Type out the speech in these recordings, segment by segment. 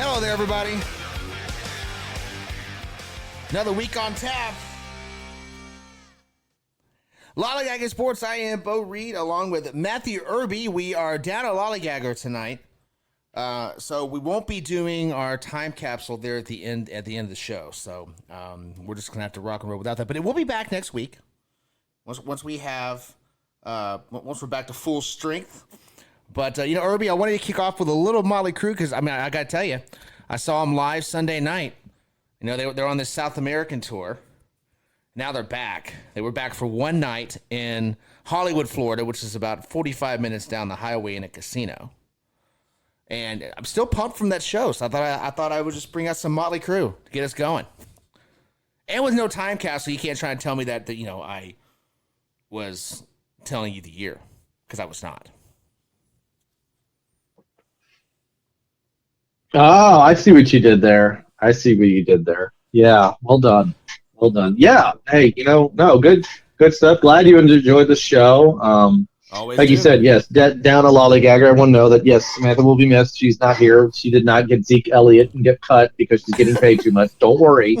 Hello there, everybody. Another week on tap. Lollygagging Sports. I am Bo Reed, along with Matthew Irby. We are down at Lollygagger tonight, so we won't be doing our time capsule there at the end of the show. So we're just gonna have to rock and roll without that. But it will be back next week once we have once we're back to full strength. But, Irby, I wanted to kick off with a little Motley Crue because, I got to tell you, I saw them live Sunday night. They're on this South American tour. Now they're back. They were back for one night in Hollywood, Florida, which is about 45 minutes down the highway in a casino. And I'm still pumped from that show, so I thought I would just bring out some Motley Crue to get us going. And with no time capsule, you can't try and tell me that I was telling you the year, because I was not. Oh, I see what you did there. Yeah, well done. Yeah, hey, no, good stuff. Glad you enjoyed the show. Always like do. you said, yes, down a lollygagger. Everyone know that, yes, Samantha will be missed. She's not here. She did not get Zeke Elliott and get cut because she's getting paid too much. Don't worry.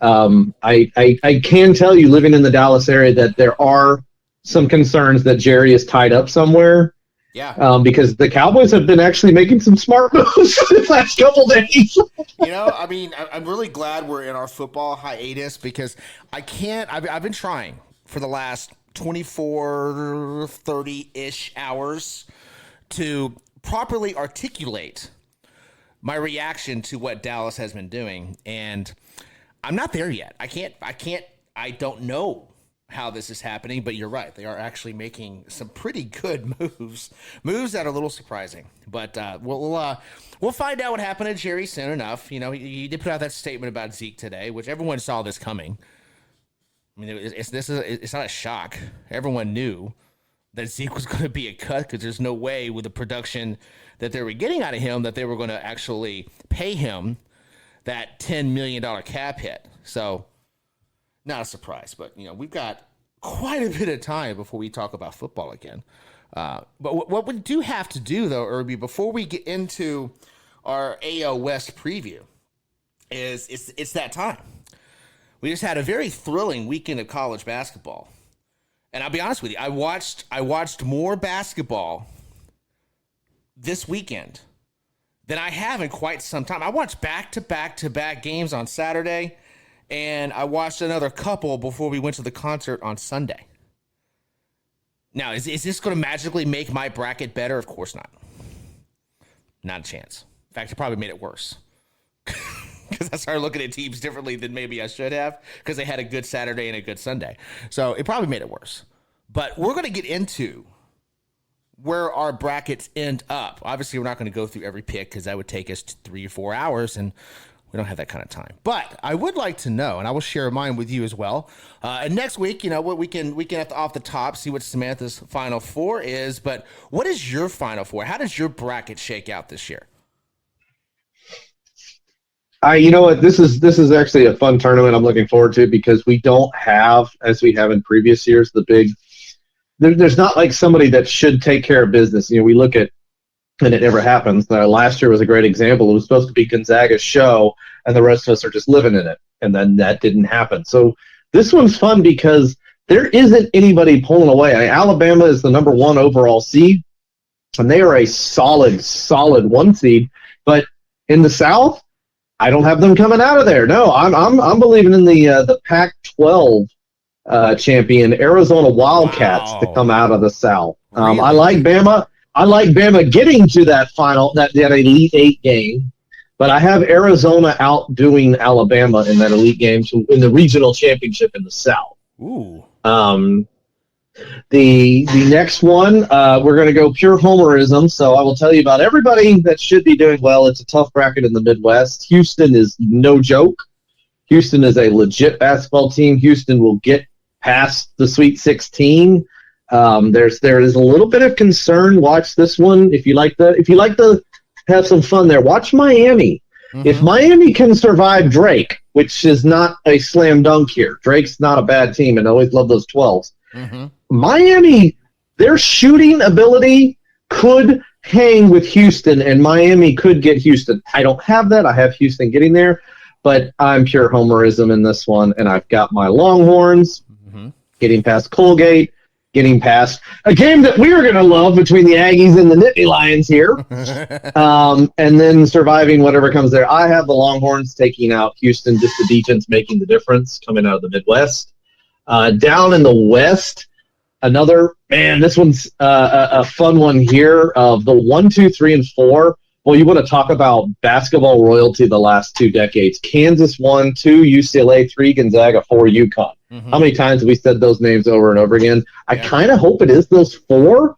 I can tell you, living in the Dallas area, that there are some concerns that Jerry is tied up somewhere. Yeah. Because the Cowboys have been actually making some smart moves the last couple days. I'm really glad we're in our football hiatus because I've been trying for the last 24, 30-ish hours to properly articulate my reaction to what Dallas has been doing. And I'm not there yet. I don't know how this is happening, but you're right. They are actually making some pretty good moves that are a little surprising. But we'll find out what happened to Jerry soon enough. He did put out that statement about Zeke today, which everyone saw this coming. It's not a shock. Everyone knew that Zeke was going to be a cut because there's no way with the production that they were getting out of him that they were going to actually pay him that $10 million cap hit. So not a surprise, but we've got quite a bit of time before we talk about football again. But what we do have to do, though, Irby, before we get into our AL West preview, is it's that time. We just had a very thrilling weekend of college basketball, and I'll be honest with you, I watched more basketball this weekend than I have in quite some time. I watched back-to-back games on Saturday. And I watched another couple before we went to the concert on Sunday. Now, is this going to magically make my bracket better? Of course not. Not a chance. In fact, it probably made it worse. Because I started looking at teams differently than maybe I should have. Because they had a good Saturday and a good Sunday. So it probably made it worse. But we're going to get into where our brackets end up. Obviously, we're not going to go through every pick because that would take us 3 or 4 hours. And we don't have that kind of time, but I would like to know, and I will share mine with you as well. And next week, what we can have to off the top see what Samantha's Final Four is. But what is your Final Four? How does your bracket shake out this year? You know what? This is actually a fun tournament I'm looking forward to because we don't have, as we have in previous years, the big. There's not like somebody that should take care of business. We look at. And it never happens. Last year was a great example. It was supposed to be Gonzaga's show, and the rest of us are just living in it. And then that didn't happen. So this one's fun because there isn't anybody pulling away. Alabama is the number 1 overall seed, and they are a solid 1 seed. But in the South, I don't have them coming out of there. No, I'm believing in the Pac-12 champion Arizona Wildcats to come out of the South. Really? I like Bama. I like Bama getting to that that Elite Eight game, but I have Arizona outdoing Alabama in that Elite game in the regional championship in the South. Ooh. The next one, we're going to go pure homerism, so I will tell you about everybody that should be doing well. It's a tough bracket in the Midwest. Houston is no joke. Houston is a legit basketball team. Houston will get past the Sweet 16. There is a little bit of concern. Watch this one. If you like to have some fun there, watch Miami. Mm-hmm. If Miami can survive Drake, which is not a slam dunk here, Drake's not a bad team, and I always love those 12s. Mm-hmm. Miami, their shooting ability could hang with Houston, and Miami could get Houston. I don't have that. I have Houston getting there, but I'm pure homerism in this one, and I've got my Longhorns getting past Colgate, getting past a game that we were going to love between the Aggies and the Nittany Lions here, and then surviving whatever comes there. I have the Longhorns taking out Houston, just the defense making the difference coming out of the Midwest. Down in the West, this one's a fun one here. Of the 1, 2, 3, and 4. Well, you want to talk about basketball royalty the last 2 decades. Kansas 1, 2, UCLA 3, Gonzaga 4, UConn. How many times have we said those names over and over again? I kind of hope it is those 4,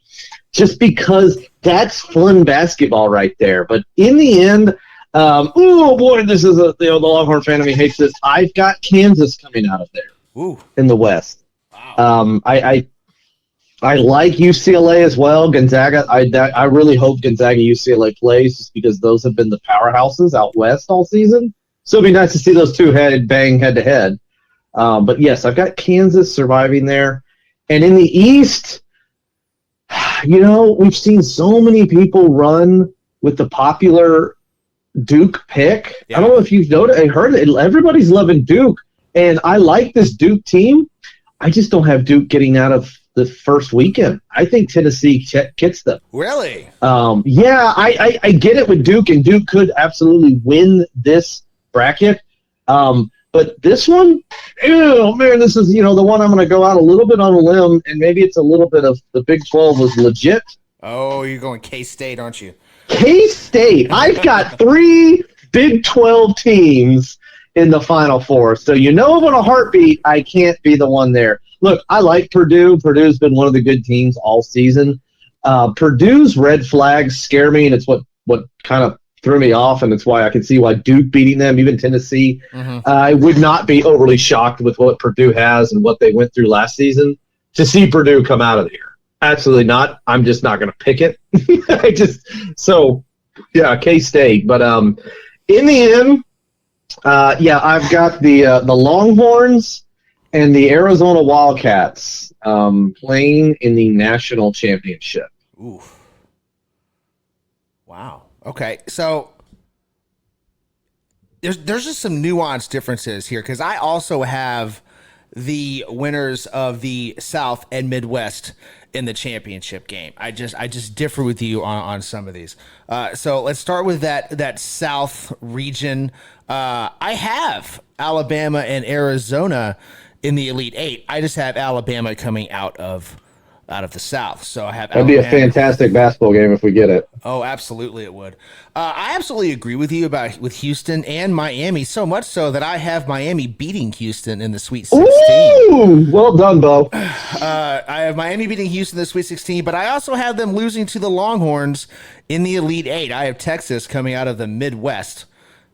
just because that's fun basketball right there. But in the end, oh boy, this is the Longhorn fan of me hates this. I've got Kansas coming out of there in the West. Wow. I like UCLA as well. Gonzaga, I really hope Gonzaga UCLA plays, just because those have been the powerhouses out west all season. So it'd be nice to see those two bang head to head. But yes, I've got Kansas surviving there. And in the East, we've seen so many people run with the popular Duke pick. Yeah. I don't know if you've noticed. I heard it. Everybody's loving Duke, and I like this Duke team. I just don't have Duke getting out of the first weekend. I think Tennessee gets them. Really? Yeah, I get it with Duke, and Duke could absolutely win this bracket. But this one, oh man, this is the one I'm going to go out a little bit on a limb, and maybe it's a little bit of the Big 12 was legit. Oh, you're going K-State, aren't you? K-State. I've got 3 Big 12 teams in the Final Four, so in a heartbeat, I can't be the one there. Look, I like Purdue. Purdue's been one of the good teams all season. Purdue's red flags scare me, and it's what kind of threw me off, and it's why I can see why Duke beating them, even Tennessee. I would not be overly shocked with what Purdue has and what they went through last season to see Purdue come out of here. Absolutely not. I'm just not going to pick it. K-State. But in the end, I've got the Longhorns and the Arizona Wildcats playing in the national championship. Ooh. Wow. Okay, so there's just some nuanced differences here, because I also have the winners of the South and Midwest in the championship game. I just differ with you on some of these. So let's start with that South region. I have Alabama and Arizona in the Elite Eight. I just have Alabama coming out of the South. So I have That'd be a fantastic basketball game if we get it. Oh, absolutely it would. I absolutely agree with you with Houston and Miami, so much so that I have Miami beating Houston in the Sweet 16. Ooh, well done, Bo. I have Miami beating Houston in the Sweet 16, but I also have them losing to the Longhorns in the Elite Eight. I have Texas coming out of the Midwest.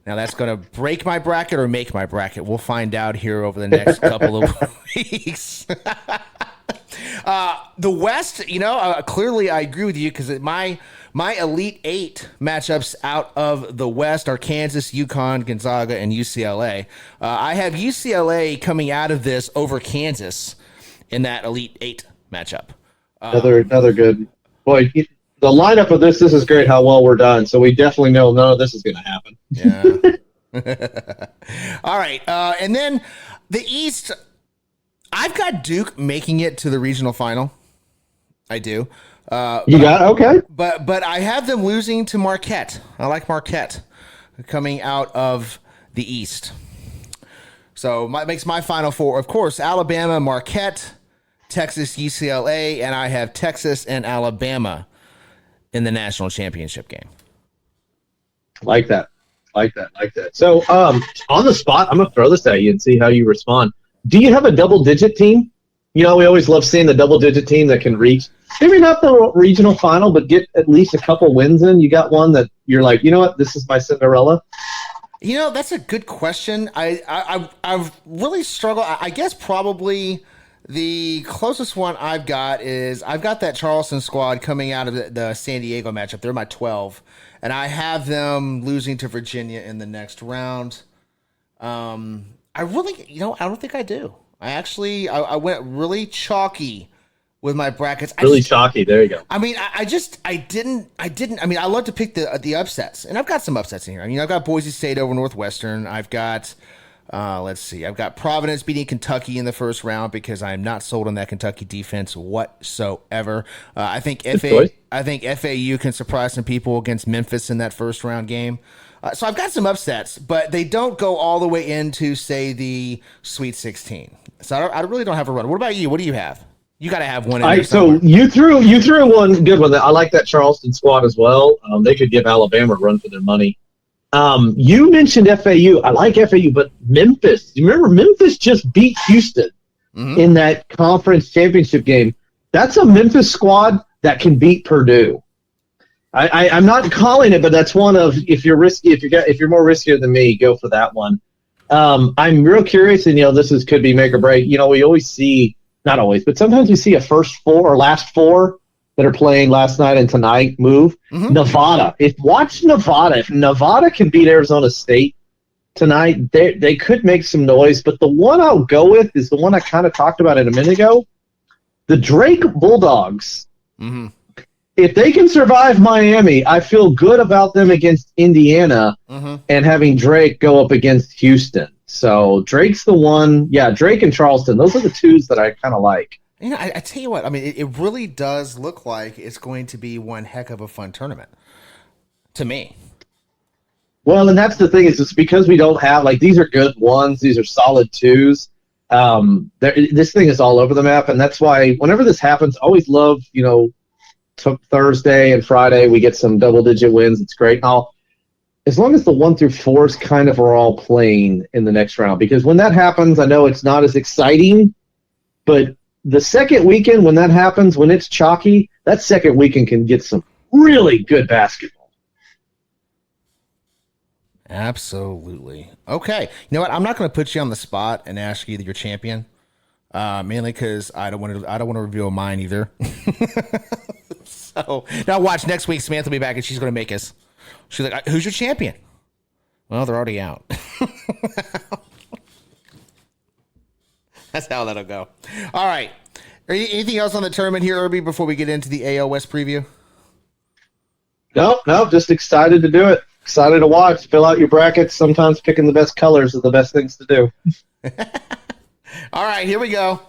Now, that's going to break my bracket or make my bracket. We'll find out here over the next couple of weeks. The West, clearly I agree with you, because my Elite Eight matchups out of the West are Kansas, UConn, Gonzaga, and UCLA. I have UCLA coming out of this over Kansas in that Elite Eight matchup. Another good. Boy, the lineup of this is great how well we're done, so we definitely know none of this is going to happen. Yeah. All right. And then the East, I've got Duke making it to the regional final. I do. Okay. But I have them losing to Marquette. I like Marquette coming out of the East. So makes my Final Four, of course, Alabama, Marquette, Texas, UCLA, and I have Texas and Alabama in the national championship game. Like that. So on the spot, I'm going to throw this at you and see how you respond. Do you have a double-digit team? We always love seeing the double-digit team that can reach, maybe not the regional final, but get at least a couple wins in. You got one that you're like, you know what, this is my Cinderella? That's a good question. I've really struggled. I guess probably the closest one I've got that Charleston squad coming out of the San Diego matchup. They're my 12, and I have them losing to Virginia in the next round. I really, I don't think I do. I went really chalky with my brackets. Really chalky. There you go. I mean, I didn't. I mean, I love to pick the upsets, and I've got some upsets in here. I mean, I've got Boise State over Northwestern. I've got, let's see, I've got Providence beating Kentucky in the first round because I'm not sold on that Kentucky defense whatsoever. I think FAU can surprise some people against Memphis in that first round game. So I've got some upsets, but they don't go all the way into, say, the Sweet 16. So I really don't have a run. What about you? What do you have? You got to have one. So you threw one good one. I like that Charleston squad as well. They could give Alabama a run for their money. You mentioned FAU. I like FAU, but Memphis. You remember Memphis just beat Houston in that conference championship game. That's a Memphis squad that can beat Purdue. I'm not calling it, but that's one of, if you're risky, if you're more riskier than me, go for that one. I'm real curious, and could be make or break. We always see. Not always, but sometimes we see a first four or last four that are playing last night and tonight move. Nevada. If Nevada can beat Arizona State tonight, they could make some noise. But the one I'll go with is the one I kind of talked about a minute ago, the Drake Bulldogs. If they can survive Miami, I feel good about them against Indiana and having Drake go up against Houston. So Drake's the one. Yeah, Drake and Charleston. Those are the twos that I kind of like. I tell you what. I mean, it really does look like it's going to be one heck of a fun tournament to me. Well, and that's the thing is it's because we don't have these are good ones. These are solid twos. This thing is all over the map, and that's why whenever this happens, I always love Thursday and Friday we get some double-digit wins. It's great. As long as the 1 through 4s kind of are all playing in the next round, because when that happens, I know it's not as exciting, but the second weekend when that happens, when it's chalky, that second weekend can get some really good basketball. Absolutely. Okay. You know what? I'm not going to put you on the spot and ask you your champion, mainly because I don't want to reveal mine either. So now watch next week. Samantha will be back and she's going to make us. She's like, who's your champion? Well, they're already out. That's how that'll go. All right. Anything else on the tournament here, Irby, before we get into the AL West preview? No, just excited to do it. Excited to watch. Fill out your brackets. Sometimes picking the best colors are the best things to do. All right, here we go.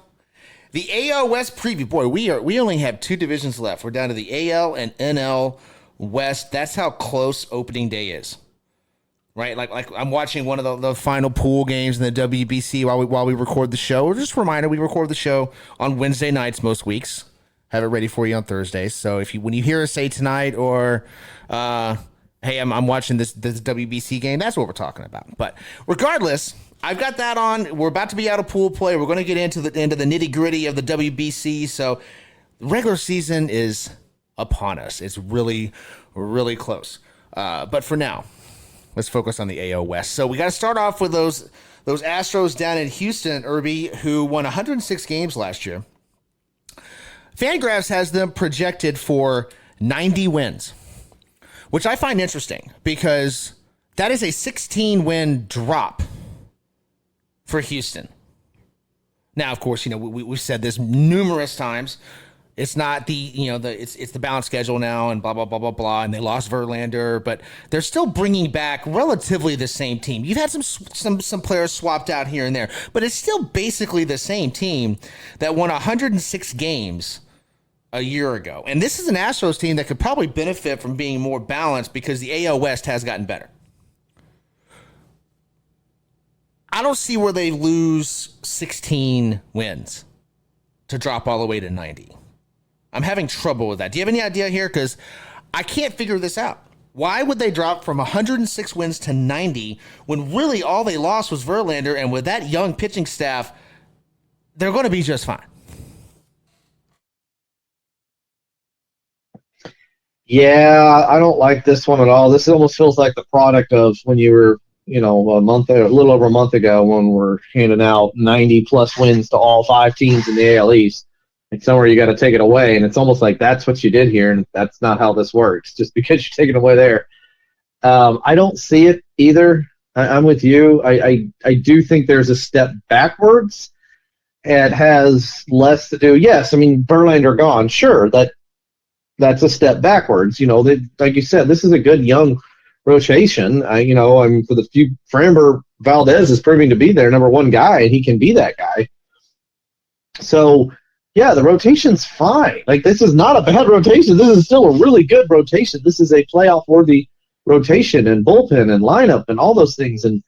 The AL West preview. Boy, we only have 2 divisions left. We're down to the AL and NL West. That's how close opening day is, right? Like I'm watching one of the final pool games in the WBC while we record the show. Just a reminder, we record the show on Wednesday nights most weeks. Have it ready for you on Thursdays. So when you hear us say tonight or hey, I'm watching this WBC game, that's what we're talking about. But regardless, I've got that on. We're about to be out of pool play. We're going to get into the nitty gritty of the WBC. So the regular season is upon us. It's really, really close. But for now, let's focus on the AL West. So we got to start off with those Astros down in Houston, Irby, who won 106 games last year. Fangraphs has them projected for 90 wins, which I find interesting because that is a 16-win drop for Houston. Now, of course, we've said this numerous times. It's not it's the balanced schedule now and blah, blah, blah, blah, blah. And they lost Verlander, but they're still bringing back relatively the same team. You've had some players swapped out here and there, but it's still basically the same team that won 106 games a year ago. And this is an Astros team that could probably benefit from being more balanced because the AL West has gotten better. I don't see where they lose 16 wins to drop all the way to 90. I'm having trouble with that. Do you have any idea here? Because I can't figure this out. Why would they drop from 106 wins to 90 when really all they lost was Verlander, and with that young pitching staff, they're going to be just fine? Yeah, I don't like this one at all. This almost feels like the product of when you were, a little over a month ago when we're handing out 90-plus wins to all 5 teams in the AL East. It's somewhere you got to take it away, and it's almost like that's what you did here, and that's not how this works. Just because you're taking it away there, I don't see it either. I'm with you. I do think there's a step backwards, it has less to do. Yes, I mean Verlander gone. Sure, that's a step backwards. Like you said, this is a good young rotation. I'm for the few. Framber Valdez is proving to be their number one guy, and he can be that guy. So, yeah, the rotation's fine. Like, this is not a bad rotation. This is still a really good rotation. This is a playoff-worthy rotation and bullpen and lineup and all those things. And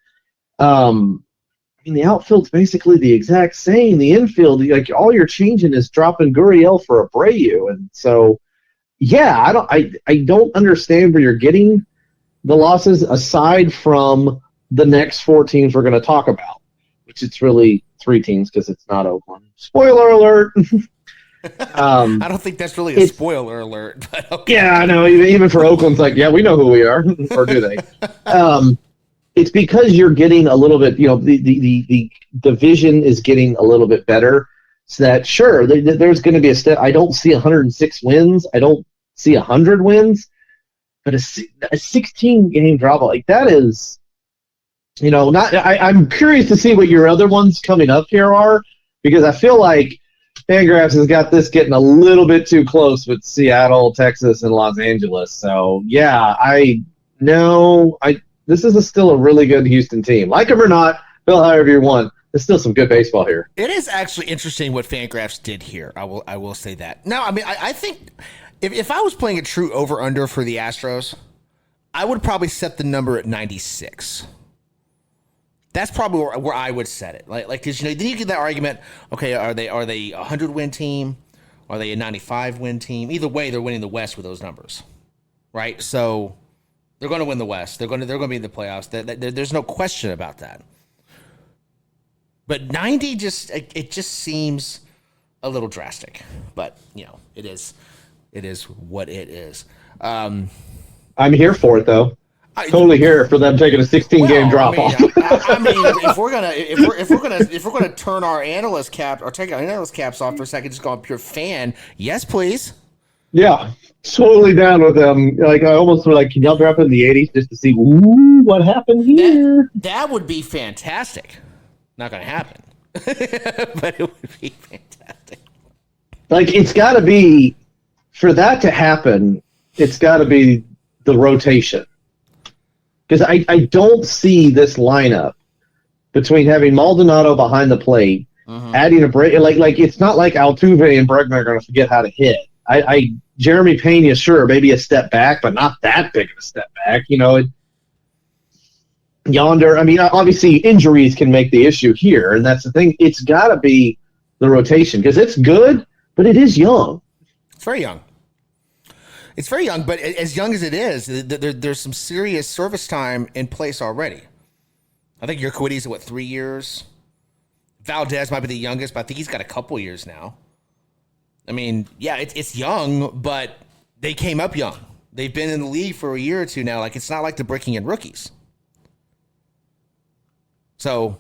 the outfield's basically the exact same. The infield, like, all you're changing is dropping Gurriel for Abreu. And so, yeah, I don't understand where you're getting the losses aside from the next 4 teams we're going to talk about, which it's really 3 teams because it's not Oakland. Spoiler alert. I don't think that's really a spoiler alert. But okay. Yeah, I know. Even for Oakland's like, yeah, we know who we are, or do they? It's because you're getting a little bit, the division is getting a litlittle bit better. So that, sure, there's going to be a step. I don't see 106 wins. I don't see 100 wins. But a 16-game drop, like that is, I'm curious to see what your other ones coming up here are, because I feel like Fangraphs has got this getting a little bit too close with Seattle, Texas, and Los Angeles. So, yeah, this is still a really good Houston team. Like them or not, Bill, however you want, there's still some good baseball here. It is actually interesting what Fangraphs did here. I will say that. No, I mean, I think if I was playing a true over-under for the Astros, I would probably set the number at 96. That's probably where I would set it. Like, because then you get that argument. Okay, are they a 100-win team? Are they a 95-win team? Either way, they're winning the West with those numbers, right? So they're going to win the West. They're going to be in the playoffs. There's no question about that. But 90 just seems a little drastic. But it is what it is. I'm here for it though. Totally here for them taking a 16-game drop off. I mean, if we're gonna turn our analyst cap or take our analyst caps off for a second, just go on pure fan. Yes, please. Yeah, totally down with them. Like I almost were like, can y'all drop in the 80s just to see what happened here? That would be fantastic. Not gonna happen, but it would be fantastic. Like it's got to be for that to happen. It's got to be the rotation. Because I don't see this lineup between having Maldonado behind the plate, adding a break. Like it's not like Altuve and Bregman are going to forget how to hit. Jeremy Pena, sure, maybe a step back, but not that big of a step back. Yonder, I mean, obviously injuries can make the issue here, and that's the thing. It's got to be the rotation because it's good, but it is young. It's very young. It's very young, but as young as it is, there's some serious service time in place already. I think Urquidy's at 3 years? Valdez might be the youngest, but I think he's got a couple years now. I mean, yeah, it's young, but they came up young. They've been in the league for a year or two now. Like, it's not like they're breaking in rookies. So,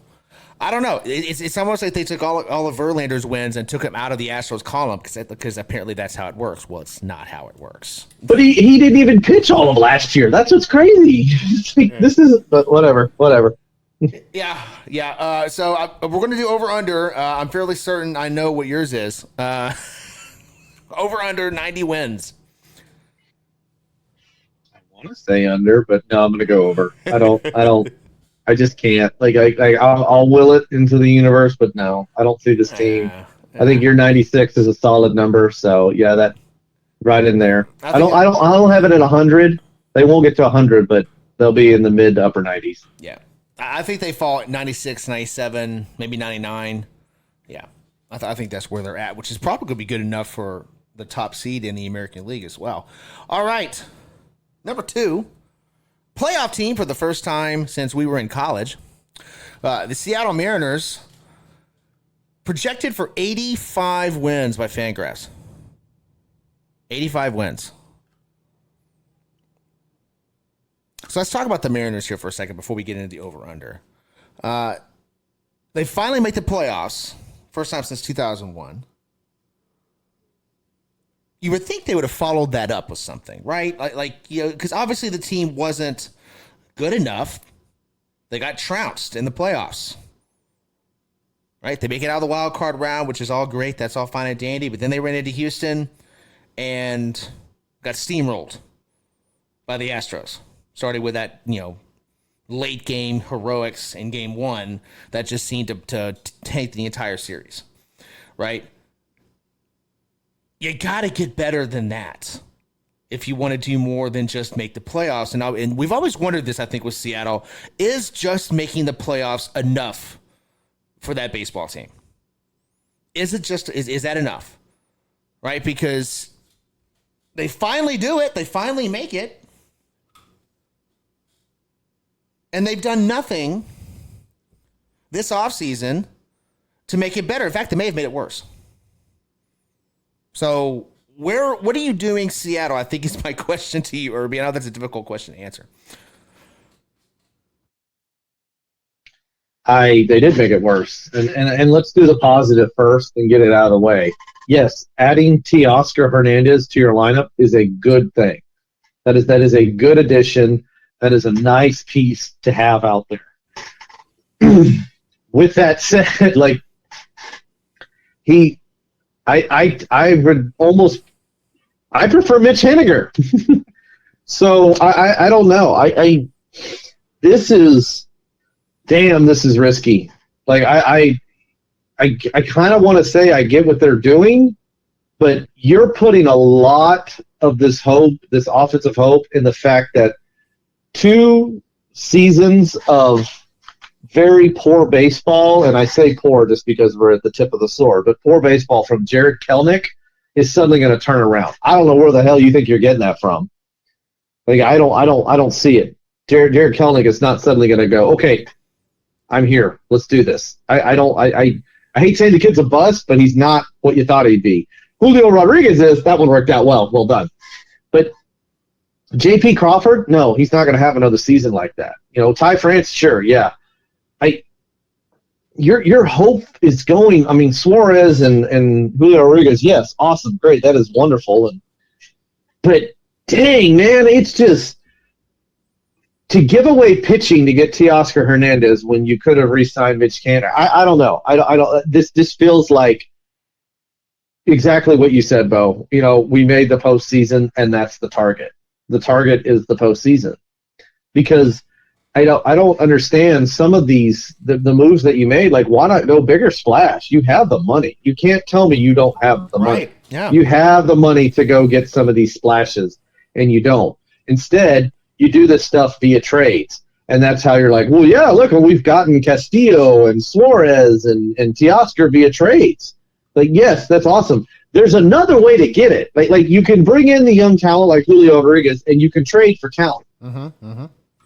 I don't know. It's almost like they took all of Verlander's wins and took him out of the Astros column because apparently that's how it works. Well, it's not how it works. But he didn't even pitch all of last year. That's what's crazy. This is, but whatever. Yeah. So we're going to do over-under. I'm fairly certain I know what yours is. Over-under 90 wins. I want to say under, but no, I'm going to go over. I don't. I just can't. Like I'll will it into the universe, but no, I don't see this team. I think your 96 is a solid number. So yeah, that right in there. I don't have it at 100. They won't get to 100, but they'll be in the mid to upper 90s. Yeah, I think they fall at 96, 97, maybe 99. Yeah, I think that's where they're at, which is probably going to be good enough for the top seed in the American League as well. All right, number 2. Playoff team for the first time since we were in college. The Seattle Mariners projected for 85 wins by Fangraphs. 85 wins. So let's talk about the Mariners here for a second before we get into the over-under. They finally make the playoffs. First time since 2001. You would think they would have followed that up with something, right? Because obviously the team wasn't good enough. They got trounced in the playoffs. right? They make it out of the wild card round, which is all great. That's all fine and dandy. But then they ran into Houston and got steamrolled by the Astros. Started with that, late game heroics in game one that just seemed to tank the entire series, right? You got to get better than that if you want to do more than just make the playoffs. And we've always wondered this, I think, with Seattle. Is just making the playoffs enough for that baseball team? Is that enough? Right? Because they finally do it. They finally make it. And they've done nothing this offseason to make it better. In fact, they may have made it worse. So what are you doing, Seattle? I think is my question to you, Irby. I know that's a difficult question to answer. They did make it worse. And let's do the positive first and get it out of the way. Yes, adding Teoscar Hernandez to your lineup is a good thing. That is a good addition. That is a nice piece to have out there. With that said, like I prefer Mitch Haniger. So I don't know. This is risky. Like I kind of want to say I get what they're doing, but you're putting a lot of this hope, this offensive hope, in the fact that 2 seasons of very poor baseball, and I say poor just because we're at the tip of the sword, but poor baseball from Jared Kelenic is suddenly going to turn around. I don't know where the hell you think you're getting that from. Like I don't see it. Jared Kelenic is not suddenly going to go, okay, I'm here. Let's do this. I hate saying the kid's a bust, but he's not what you thought he'd be. Julio Rodriguez is. That one worked out well. Well done. But J.P. Crawford, no, he's not going to have another season like that. Ty France, sure, yeah. Your hope is going. I mean, Suarez and Julio Rodriguez, yes, awesome, great, that is wonderful. But dang, man, it's just to give away pitching to get Teoscar Hernandez when you could have re-signed Mitch Canner. I don't know. I don't. This feels like exactly what you said, Bo. We made the postseason, and that's the target. The target is the postseason, because I don't understand some of these the moves that you made. Like, why not go bigger splash? You have the money. You can't tell me you don't have the money. Yeah. You have the money to go get some of these splashes, and you don't. Instead, you do this stuff via trades, and that's how you're like, well, yeah, look, we've gotten Castillo and Suarez and Teoscar via trades. Like, yes, that's awesome. There's another way to get it. Like you can bring in the young talent like Julio Rodriguez, and you can trade for talent.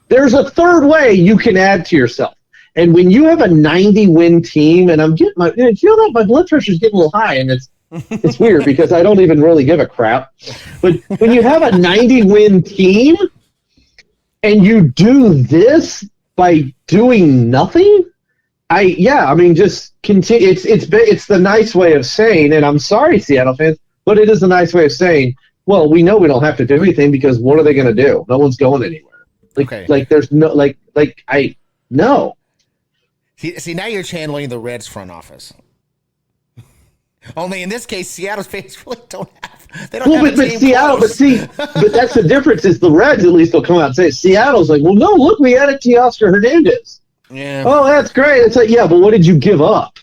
There's a third way you can add to yourself. And when you have a 90-win team, and I'm getting my blood pressure's getting a little high, and it's weird because I don't even really give a crap. But when you have a 90-win team and you do this by doing nothing, just continue. It's the nice way of saying, and I'm sorry, Seattle fans, but it is a nice way of saying, well, we know we don't have to do anything because what are they going to do? No one's going anywhere. There's no no. See, now you're channeling the Reds front office. Only in this case, Seattle's fans really don't have. They don't have a team Seattle, close. but that's the difference. Is the Reds at least will come out and say Seattle's like, well, no, look, we added Teoscar Hernandez. Yeah. Oh, that's great. It's like, yeah, but what did you give up?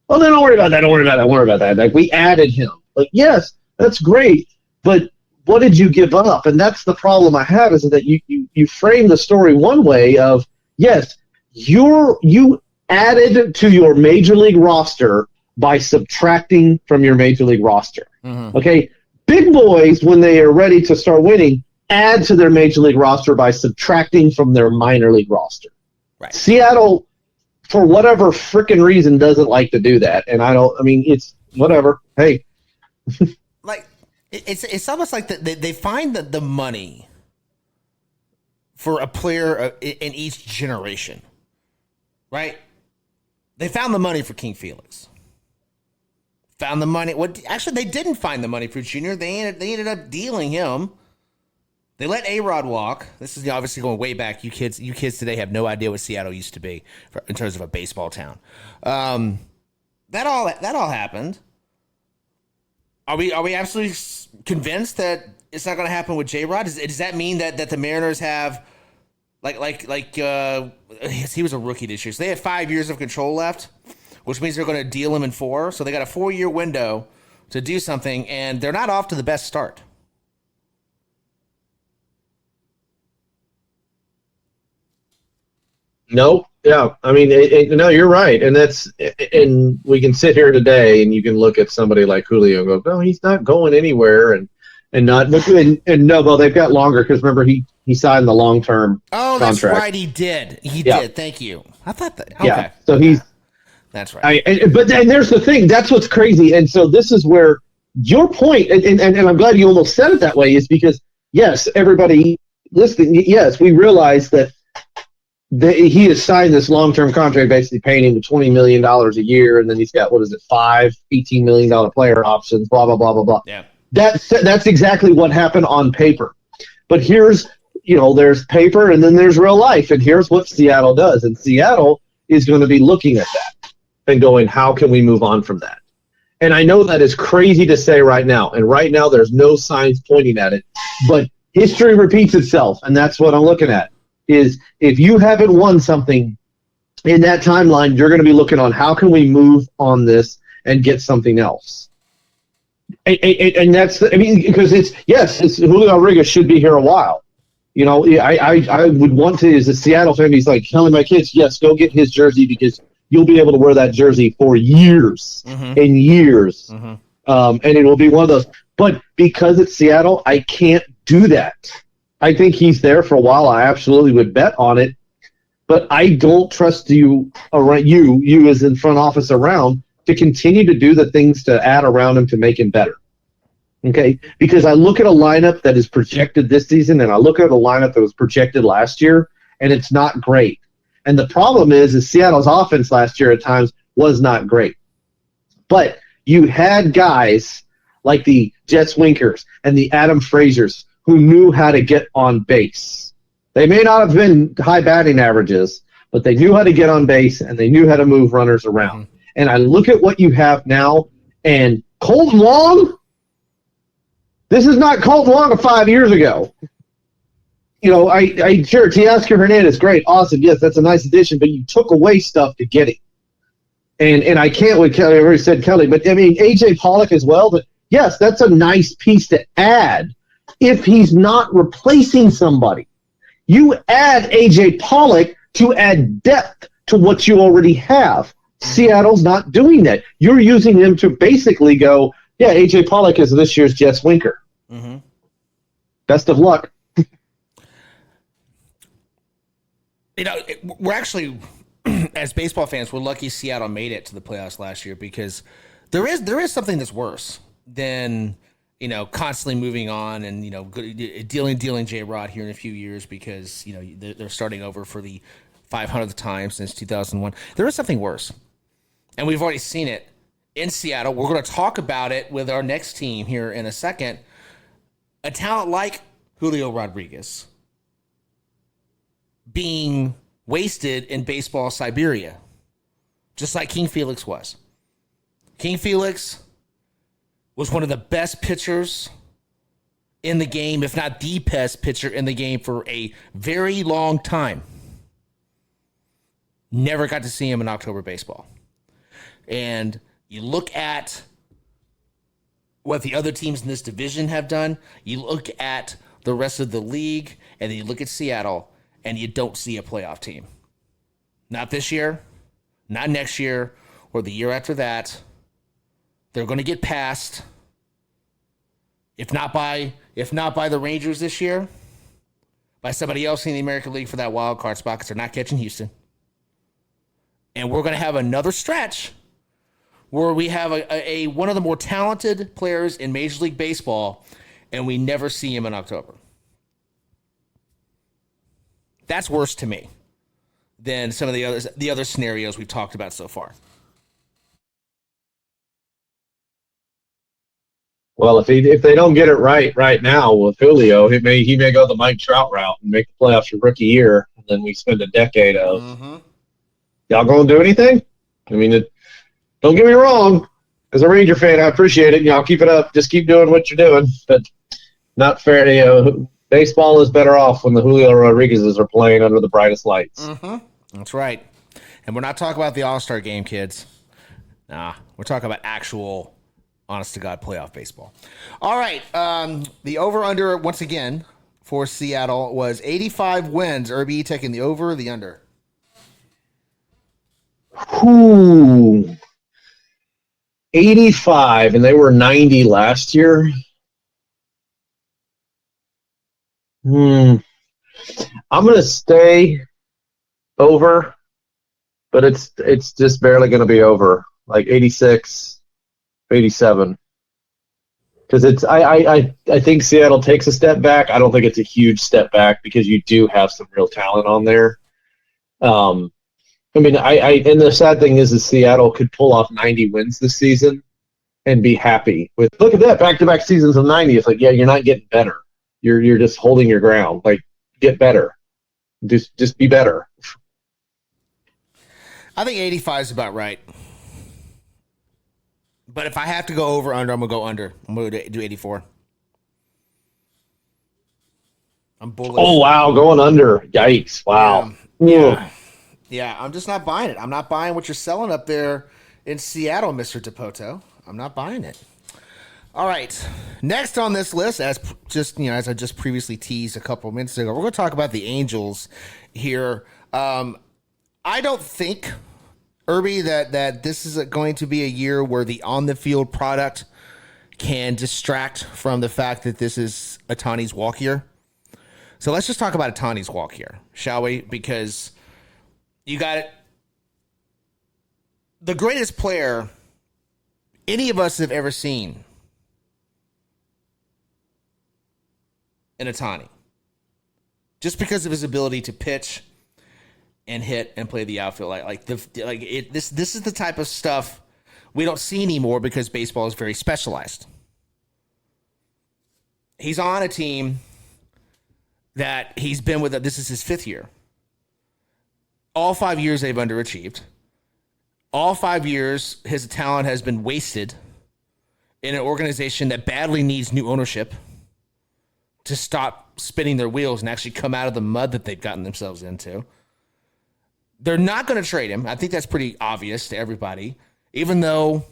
Oh, then don't worry about that. Don't worry about that. Don't worry about that. Like, we added him. Like, yes, that's great, but what did you give up? And that's the problem I have, is that you frame the story one way of, yes, you added to your major league roster by subtracting from your major league roster. Okay, big boys, when they are ready to start winning, add to their major league roster by subtracting from their minor league roster. Right. Seattle, for whatever freaking reason, doesn't like to do that, and it's whatever. Hey, it's almost like they find the money for a player in each generation, right? They found the money for King Felix. Found the money. Actually, they didn't find the money for Junior. They ended up dealing him. They let A-Rod walk. This is obviously going way back. You kids today have no idea what Seattle used to be in terms of a baseball town. That all happened. Are we absolutely convinced that it's not going to happen with J-Rod? Does that mean that the Mariners have he was a rookie this year, so they have 5 years of control left, which means they're going to deal him in 4. So they got a 4-year window to do something, and they're not off to the best start. No, yeah. I mean, no, you're right, and we can sit here today, and you can look at somebody like Julio and go, "No, he's not going anywhere," and not, and no, well, they've got longer because remember he signed the long-term contract. That's right, he did. He did. Thank you. I thought that. Okay. Yeah, so he's. That's right. But then there's the thing. That's what's crazy, and so this is where your point, and I'm glad you almost said it that way, is because yes, everybody listening, yes, we realize that. He has signed this long-term contract basically paying him $20 million a year, and then he's got, $5 $18 million player options, blah, blah, blah, blah, blah. Yeah. That's exactly what happened on paper. But here's, there's paper and then there's real life, and here's what Seattle does. And Seattle is going to be looking at that and going, how can we move on from that? And I know that is crazy to say right now, and right now there's no signs pointing at it, but history repeats itself, and that's what I'm looking at. Is if you haven't won something in that timeline, you're going to be looking on how can we move on this and get something else. And that's, because it's Julio Rodriguez should be here a while. I would want to, as a Seattle fan, he's like telling my kids, yes, go get his jersey because you'll be able to wear that jersey for years and years. And it will be one of those. But because it's Seattle, I can't do that. I think he's there for a while. I absolutely would bet on it, but I don't trust you as in front office around to continue to do the things to add around him to make him better. Okay, because I look at a lineup that is projected this season, and I look at a lineup that was projected last year, and it's not great. And the problem is Seattle's offense last year at times was not great, but you had guys like the Jets Winkers and the Adam Frazier's who knew how to get on base. They may not have been high batting averages, but they knew how to get on base, and they knew how to move runners around. And I look at what you have now, and Colton Wong, this is not Colton Wong of 5 years ago. Sure, Teoscar Hernandez, great, awesome, yes, that's a nice addition, but you took away stuff to get it. And I can't with Kelly, I already said Kelly, but A.J. Pollock as well, but yes, that's a nice piece to add. If he's not replacing somebody, you add A.J. Pollock to add depth to what you already have. Seattle's not doing that. You're using him to basically go, yeah, A.J. Pollock is this year's Jets Winker. Best of luck. We're actually, as baseball fans, we're lucky Seattle made it to the playoffs last year because there is something that's worse than constantly moving on and, dealing J-Rod here in a few years because, they're starting over for the 500th time since 2001. There is something worse. And we've already seen it in Seattle. We're going to talk about it with our next team here in a second. A talent like Julio Rodriguez being wasted in baseball Siberia, just like King Felix was. King Felix was one of the best pitchers in the game, if not the best pitcher in the game for a very long time. Never got to see him in October baseball. And you look at what the other teams in this division have done, you look at the rest of the league, and then you look at Seattle, and you don't see a playoff team. Not this year, not next year, or the year after that. They're going to get passed, if not by the Rangers this year, by somebody else in the American League for that wild card spot because they're not catching Houston. And we're going to have another stretch where we have a one of the more talented players in Major League Baseball, and we never see him in October. That's worse to me than some of the other scenarios we've talked about so far. Well, if they don't get it right now with Julio, he may go the Mike Trout route and make the playoffs for rookie year, and then we spend a decade of y'all going to do anything? Don't get me wrong. As a Ranger fan, I appreciate it. I'll keep it up. Just keep doing what you're doing. But not fair. Baseball is better off when the Julio Rodriguezes are playing under the brightest lights. Mm-hmm. That's right. And we're not talking about the All-Star game, kids. Nah, we're talking about actual, honest-to-God playoff baseball. All right. The over-under, once again, for Seattle was 85 wins. Irby taking the over or the under? Ooh. 85, and they were 90 last year. I'm going to stay over, but it's just barely going to be over, like 86, 87. Because I think Seattle takes a step back. I don't think it's a huge step back because you do have some real talent on there. And the sad thing is Seattle could pull off 90 wins this season and be happy with. Look at that, back-to-back seasons of 90. It's like, yeah, you're not getting better. You're just holding your ground. Like, get better. Just be better. I think 85 is about right. But if I have to go over under, I'm going to go under. I'm going to do 84. I'm bullish. Oh, wow, going under. Yikes. Wow. Yeah, I'm just not buying it. I'm not buying what you're selling up there in Seattle, Mr. DePoto. I'm not buying it. All right. Next on this list, as I just previously teased a couple of minutes ago, we're going to talk about the Angels here. I don't think, Irby, that this is going to be a year where the on-the-field product can distract from the fact that this is Ohtani's walk year. So let's just talk about Ohtani's walk here, shall we? Because you got the greatest player any of us have ever seen in Ohtani. Just because of his ability to pitch and hit and play the outfield. This is the type of stuff we don't see anymore because baseball is very specialized. He's on a team that he's been with. This is his 5th year. All 5 years they've underachieved. All 5 years his talent has been wasted in an organization that badly needs new ownership to stop spinning their wheels and actually come out of the mud that they've gotten themselves into. They're not going to trade him. I think that's pretty obvious to everybody, even though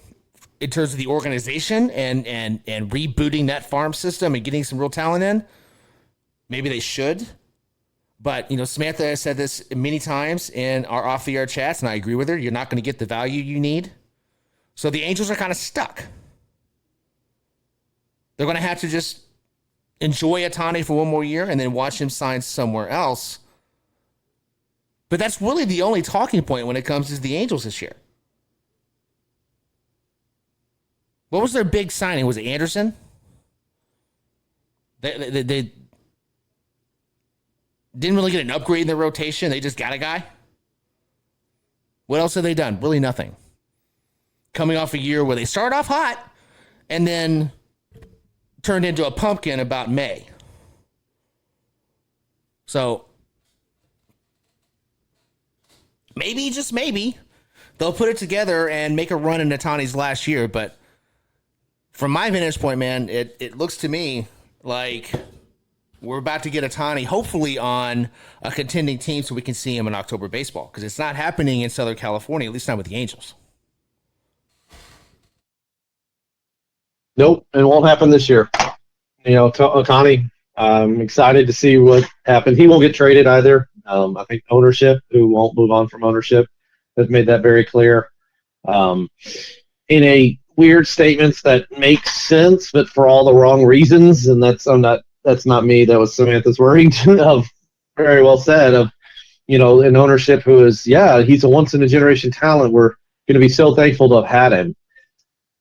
in terms of the organization and rebooting that farm system and getting some real talent in, maybe they should. But, Samantha has said this many times in our off-the-air chats, and I agree with her. You're not going to get the value you need. So the Angels are kind of stuck. They're going to have to just enjoy Ohtani for one more year and then watch him sign somewhere else. But that's really the only talking point when it comes to the Angels this year. What was their big signing? Was it Anderson? They didn't really get an upgrade in their rotation. They just got a guy. What else have they done? Really nothing. Coming off a year where they started off hot and then turned into a pumpkin about May. So maybe, just maybe, they'll put it together and make a run in Ohtani's last year. But from my vantage point, man, it looks to me like we're about to get Ohtani, hopefully on a contending team so we can see him in October baseball. Because it's not happening in Southern California, at least not with the Angels. Nope, it won't happen this year. Ohtani, I'm excited to see what happens. He won't get traded either. I think ownership, who won't move on from ownership, has made that very clear. In a weird statements that make sense, but for all the wrong reasons, and that's not me. That was Samantha's wording. Very well said. An ownership who is, he's a once in a generation talent. We're going to be so thankful to have had him.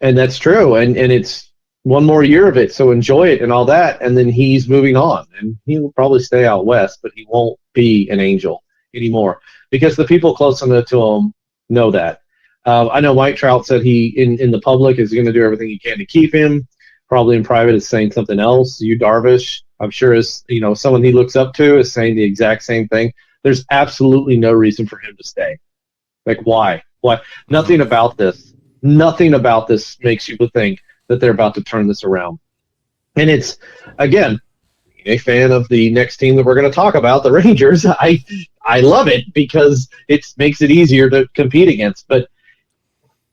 And that's true. And it's one more year of it. So enjoy it and all that. And then he's moving on, and he will probably stay out west, but he won't be an Angel anymore because the people close enough to him know that. I know Mike Trout said he, in the public, is going to do everything he can to keep him. Probably in private is saying something else. Yu Darvish, I'm sure, is someone he looks up to, is saying the exact same thing. There's absolutely no reason for him to stay. Like, why? Why? Nothing about this Nothing about this makes you think that they're about to turn this around. And it's, again, a fan of the next team that we're going to talk about, the Rangers. I love it because it makes it easier to compete against. But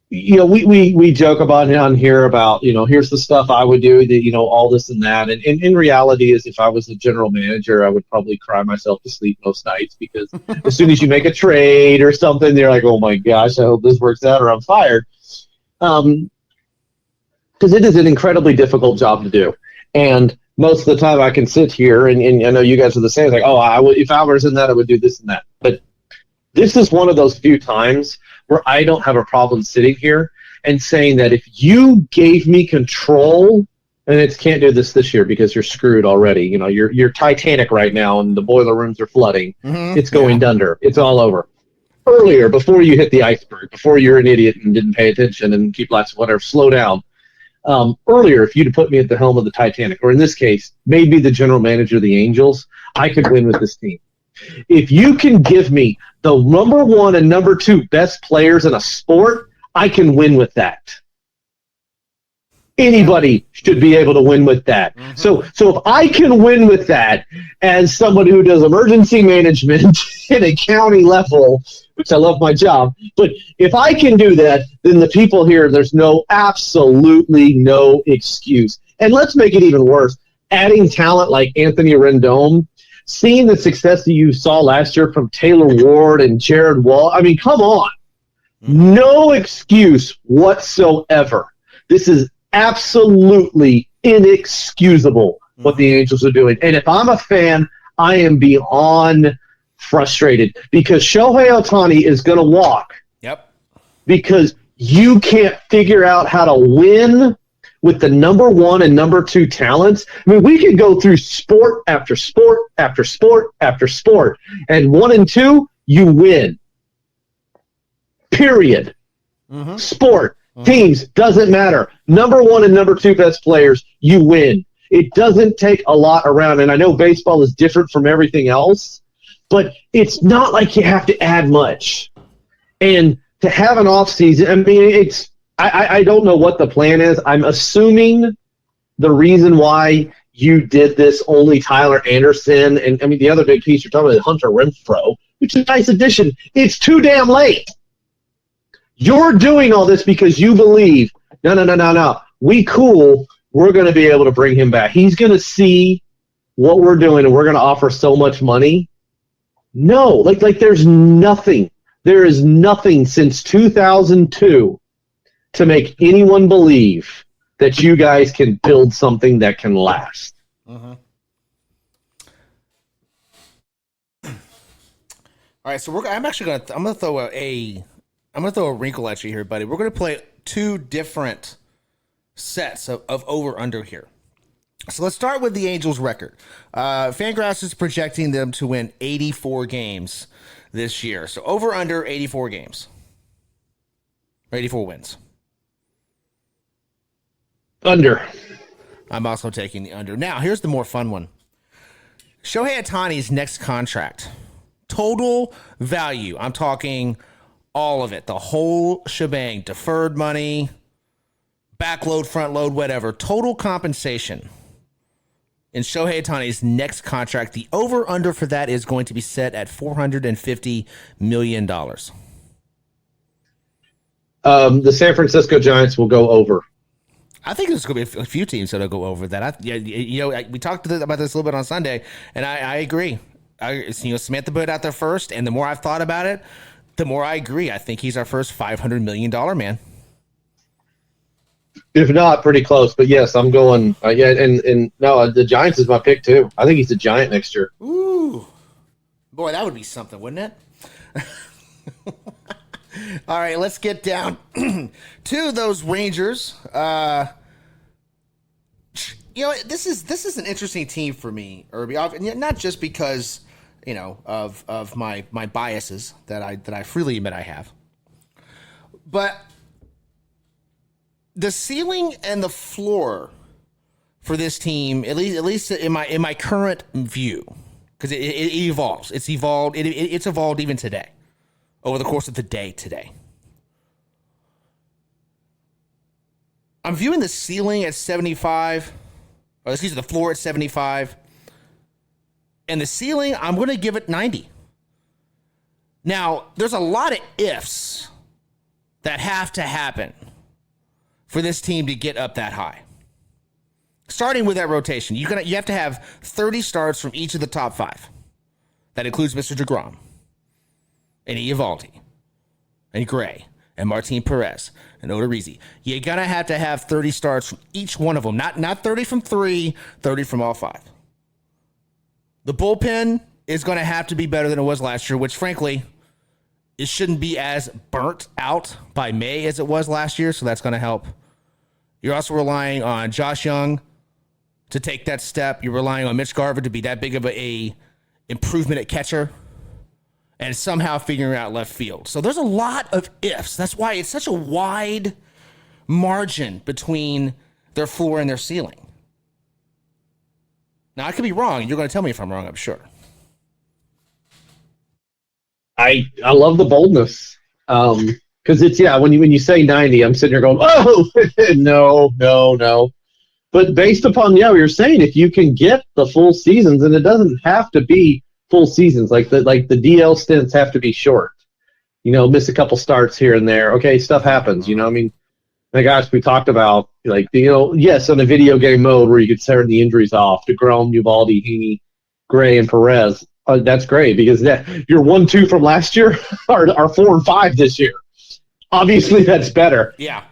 we joke about it on here about, here's the stuff I would do, all this and that. And in reality is if I was a general manager, I would probably cry myself to sleep most nights because as soon as you make a trade or something, they're like, oh my gosh, I hope this works out or I'm fired. Because it is an incredibly difficult job to do. And most of the time I can sit here and I know you guys are the same, like, if I was in that, I would do this and that. But this is one of those few times where I don't have a problem sitting here and saying that if you gave me control, and it can't do this year because you're screwed already. You're Titanic right now, and the boiler rooms are flooding. Mm-hmm. It's going under. It's all over. Earlier, before you hit the iceberg, before you're an idiot and didn't pay attention and keep lots of whatever, slow down. Earlier, if you'd have put me at the helm of the Titanic, or in this case, made me the general manager of the Angels, I could win with this team. If you can give me the number 1 and number 2 best players in a sport, I can win with that. Anybody should be able to win with that. Mm-hmm. So if I can win with that as somebody who does emergency management at a county level, which I love my job, but if I can do that, then the people here, there's absolutely no excuse. And let's make it even worse. Adding talent like Anthony Rendon, seeing the success that you saw last year from Taylor Ward and Jared Wall, I mean, come on. No excuse whatsoever. This is absolutely inexcusable what the Angels are doing. And if I'm a fan, I am beyond frustrated because Shohei Ohtani is going to walk. Yep. Because you can't figure out how to win with the number 1 and number 2 talents. I mean, we could go through sport after sport after sport after sport, and 1 and 2, you win. Period. Mm-hmm. Sport, teams, doesn't matter. Number 1 and number 2 best players, you win. It doesn't take a lot around, and I know baseball is different from everything else, but it's not like you have to add much. And to have an off season, I mean, I don't know what the plan is. I'm assuming the reason why you did this, only Tyler Anderson, and I mean the other big piece you're talking about is Hunter Renfroe, which is a nice addition. It's too damn late. You're doing all this because you believe, no. We cool. We're going to be able to bring him back. He's going to see what we're doing, and we're going to offer so much money. No, like there's nothing. There is nothing since 2002 to make anyone believe that you guys can build something that can last. Uh-huh. All right, so I'm gonna throw a wrinkle at you here, buddy. We're gonna play 2 different sets of over under here. So let's start with the Angels record. Fangraphs is projecting them to win 84 games this year. So over under 84 games. 84 wins. Under. I'm also taking the under. Now, here's the more fun one. Shohei Ohtani's next contract. Total value. I'm talking all of it. The whole shebang. Deferred money, backload, front load, whatever. Total compensation in Shohei Ohtani's next contract. The over-under for that is going to be set at $450 million. The San Francisco Giants will go over. I think there's going to be a few teams that'll go over that. We talked about this a little bit on Sunday, and I agree. Samantha put it out there first, and the more I've thought about it, the more I agree. I think he's our first $500 million man. If not, pretty close. But yes, I'm going. The Giants is my pick too. I think he's a Giant next year. Ooh, boy, that would be something, wouldn't it? All right, let's get down to those Rangers. This is an interesting team for me, Irby. Not just because of my biases that I freely admit I have, but the ceiling and the floor for this team, at least in my current view, because it evolves. It's evolved. It's evolved even today, over the course of the day today. I'm viewing the ceiling at 75, or excuse me, the floor at 75. And the ceiling, I'm going to give it 90. Now, there's a lot of ifs that have to happen for this team to get up that high. Starting with that rotation, you have to have 30 starts from each of the top 5. That includes Mr. DeGrom, and Eovaldi, and Gray, and Martin Perez, and Odorizzi. You're going to have 30 starts from each one of them. Not 30 from 3, 30 from all 5. The bullpen is going to have to be better than it was last year, which, frankly, it shouldn't be as burnt out by May as it was last year, so that's going to help. You're also relying on Josh Young to take that step. You're relying on Mitch Garver to be that big of a improvement at catcher and somehow figuring out left field. So there's a lot of ifs. That's why it's such a wide margin between their floor and their ceiling. Now, I could be wrong. You're going to tell me if I'm wrong, I'm sure. I love the boldness. Because it's, when you say 90, I'm sitting here going, oh, no. But based upon, what you're saying, if you can get the full seasons, and it doesn't have to be full seasons, like the DL stints have to be short. Miss a couple starts here and there. Okay, stuff happens, I mean, my gosh, we talked about, yes, on a video game mode where you could turn the injuries off, DeGrom, Uvalde, Heaney, Gray, and Perez. That's great because your 1-2 from last year are 4 and 5 this year. Obviously, that's better. Yeah.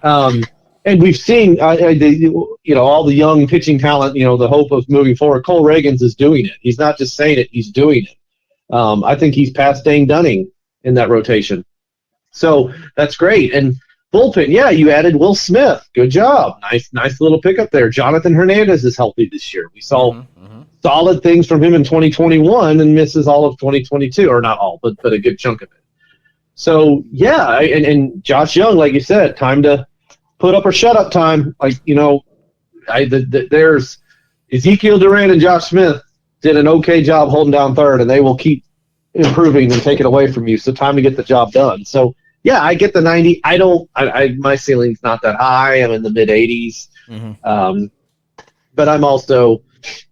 And we've seen, all the young pitching talent, the hope of moving forward. Cole Reagans is doing it. He's not just saying it, he's doing it. I think he's past Dane Dunning in that rotation. So that's great. And bullpen, you added Will Smith. Good job. Nice little pickup there. Jonathan Hernandez is healthy this year. We saw solid things from him in 2021 and misses all of 2022, or not all, but a good chunk of it. So, and Josh Young, like you said, time to put up or shut up time. There's Ezekiel Duran and Josh Smith did an okay job holding down third, and they will keep improving and take it away from you. So time to get the job done. So, I get the 90. My ceiling's not that high. I'm in the mid 80s. But I'm also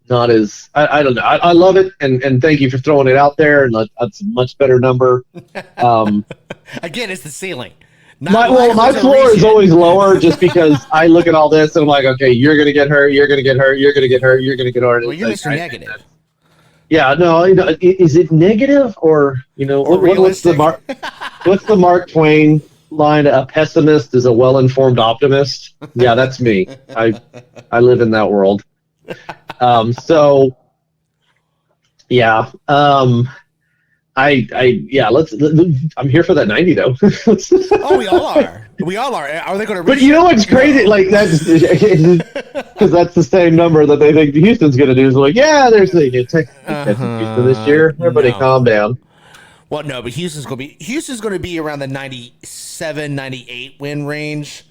not as, I don't know. I love it, and thank you for throwing it out there, and that's a much better number. Again, it's the ceiling. My floor is always lower just because I look at all this and I'm like, okay, you're going to get hurt, you're going to get hurt, you're going to get hurt, you're going to get hurt. Well, you're Mr. Negative. Is it negative or what's the Mark Twain line? A pessimist is a well-informed optimist. Yeah, that's me. I live in that world. I'm here for that 90 though. Oh, we all are. Are they going to? But you know what's crazy? Like that's because that's the same number that they think Houston's going to do. Is like, there's Houston this year. Everybody, calm down. Well, no, but Houston's going to be around the 97, 98 win range.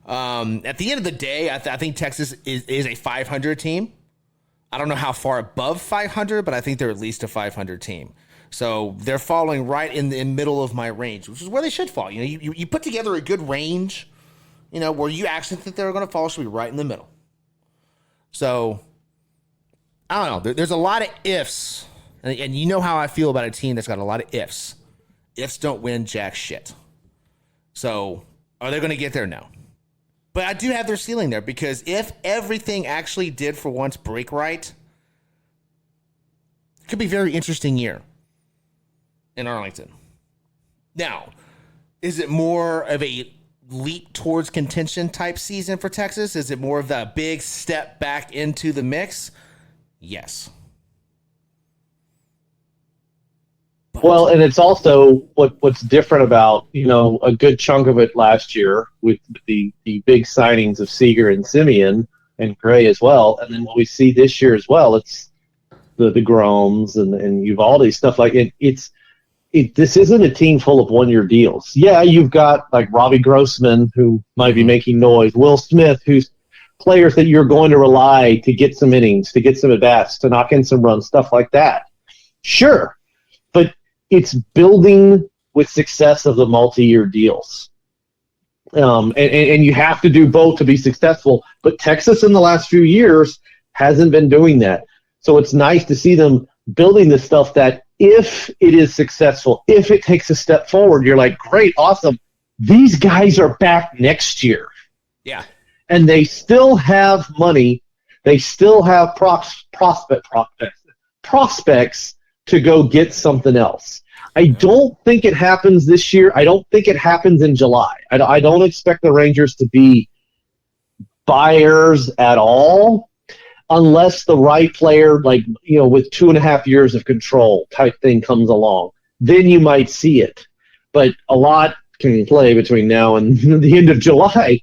At the end of the day, I think Texas is a 500 team. I don't know how far above 500, but I think they're at least a 500 team. So they're falling right in the middle of my range, which is where they should fall. You put together a good range, where you actually think they're going to fall, should be right in the middle. So I don't know. There's a lot of ifs, and you know how I feel about a team that's got a lot of ifs. Ifs don't win jack shit. So are they going to get there? No. But I do have their ceiling there because if everything actually did for once break right, it could be a very interesting year in Arlington. Now, is it more of a leap towards contention type season for Texas? Is it more of the big step back into the mix? Yes. Well, and it's also what's different about, a good chunk of it last year with the big signings of Seager and Simeon and Gray as well. And then what we see this year as well, it's the Groms and Uvalde, stuff like it. This isn't a team full of one-year deals. Yeah, you've got like Robbie Grossman, who might be making noise, Will Smith, who's players that you're going to rely to get some innings, to get some at-bats, to knock in some runs, stuff like that. Sure, but it's building with success of the multi-year deals. And you have to do both to be successful. But Texas in the last few years hasn't been doing that. So it's nice to see them building the stuff that if it is successful, if it takes a step forward, you're like, great, awesome. These guys are back next year. Yeah. And they still have money. They still have prospects to go get something else. I don't think it happens this year. I don't think it happens in July. I don't expect the Rangers to be buyers at all unless the right player, like, with 2.5 years of control type thing comes along. Then you might see it. But a lot can play between now and the end of July.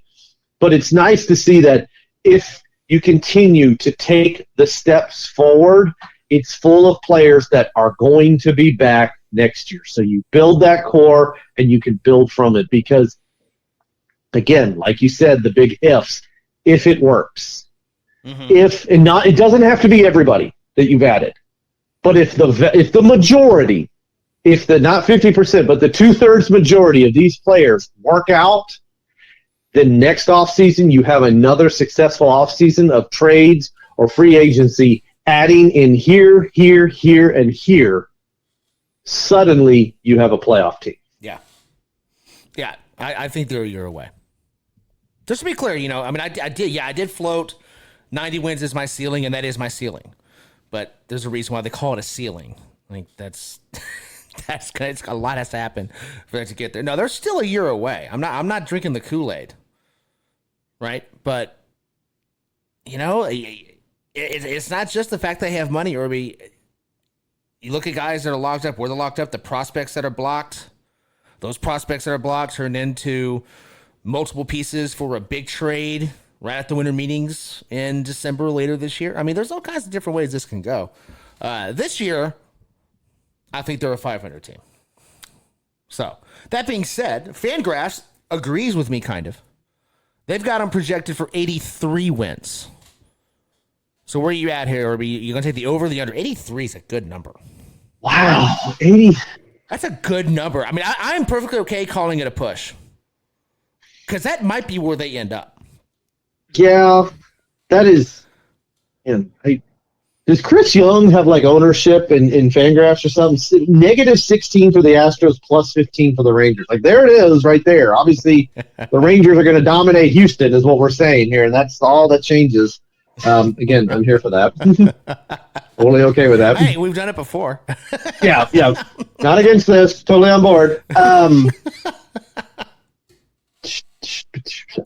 But it's nice to see that if you continue to take the steps forward, it's full of players that are going to be back next year. So you build that core and you can build from it because, again, like you said, the big ifs, if it works. Mm-hmm. It doesn't have to be everybody that you've added. But if the majority, if the not 50%, but the 2/3 majority of these players work out, then next offseason you have another successful offseason of trades or free agency, adding in here, and here. Suddenly you have a playoff team. Yeah. Yeah, I think they're a year away. Just to be clear, I did float 90 wins as my ceiling, and that is my ceiling. But there's a reason why they call it a ceiling. Like, that's a lot has to happen for that to get there. No, they're still a year away. I'm not drinking the Kool-Aid. Right? But, it's not just the fact they have money, Irby. You look at guys that are locked up, where they're locked up, the prospects that are blocked. Those prospects that are blocked turn into multiple pieces for a big trade right at the winter meetings in December later this year. I mean, there's all kinds of different ways this can go. This year, I think they're a 500 team. So, that being said, Fangraphs agrees with me kind of. They've got them projected for 83 wins. So where are you at here, Irby? You going to take the over or the under? 83 is a good number. Wow, 80. That's a good number. I mean, I'm perfectly okay calling it a push. Because that might be where they end up. Yeah, that is. Does Chris Young have like ownership in Fangraphs or something? -16 for the Astros, +15 for the Rangers. Like, there it is right there. Obviously, the Rangers are going to dominate Houston is what we're saying here, and that's all that changes. Again, I'm here for that. Totally okay with that. Hey, we've done it before. Yeah. Not against this. Totally on board.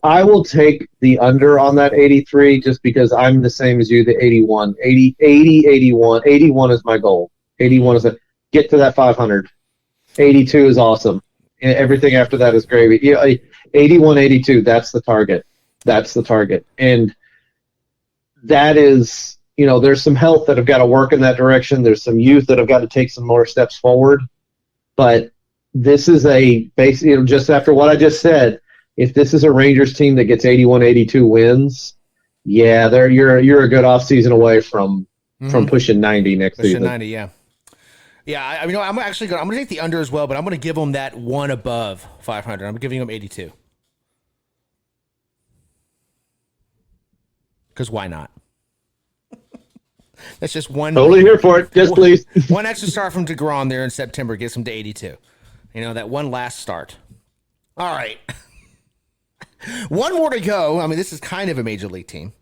I will take the under on that 83 just because I'm the same as you, the 81. 80, 81. 81 is my goal. 81 is get to that 500. 82 is awesome. Everything after that is gravy. 81, 82, that's the target. And that is, there's some health that have got to work in that direction. There's some youth that have got to take some more steps forward. But this is basically, just after what I just said, if this is a Rangers team that gets 81, 82 wins, yeah, you're a good offseason away from pushing 90 next season. 90, yeah. Yeah, I'm actually going to take the under as well, but I'm going to give them that one above 500. I'm giving them 82. Because why not? That's just one. Totally here for it. Yes, please. One extra start from DeGrom there in September gets them to 82. That one last start. All right. One more to go. I mean, this is kind of a major league team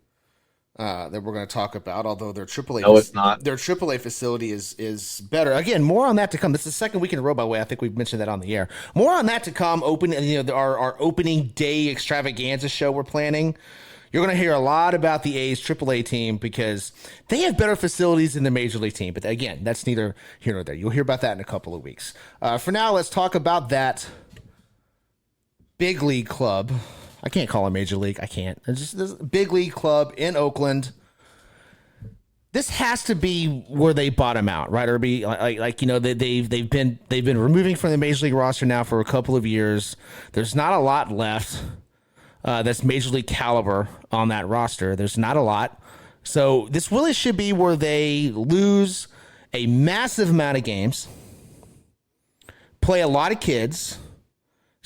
that we're going to talk about, although their AAA no, it's not. Their AAA facility is better. Again, more on that to come. This is the second week in a row, by the way. I think we've mentioned that on the air. More on that to come. Our opening day extravaganza show we're planning. You're going to hear a lot about the A's AAA team because they have better facilities than the major league team. But again, that's neither here nor there. You'll hear about that in a couple of weeks. For now, let's talk about that big league club. I can't call it major league. I can't. It's just this big league club in Oakland. This has to be where they bottom out, right, Irby? They've been removing from the major league roster now for a couple of years. There's not a lot left. That's major league caliber on that roster. There's not a lot. So this really should be where they lose a massive amount of games, play a lot of kids,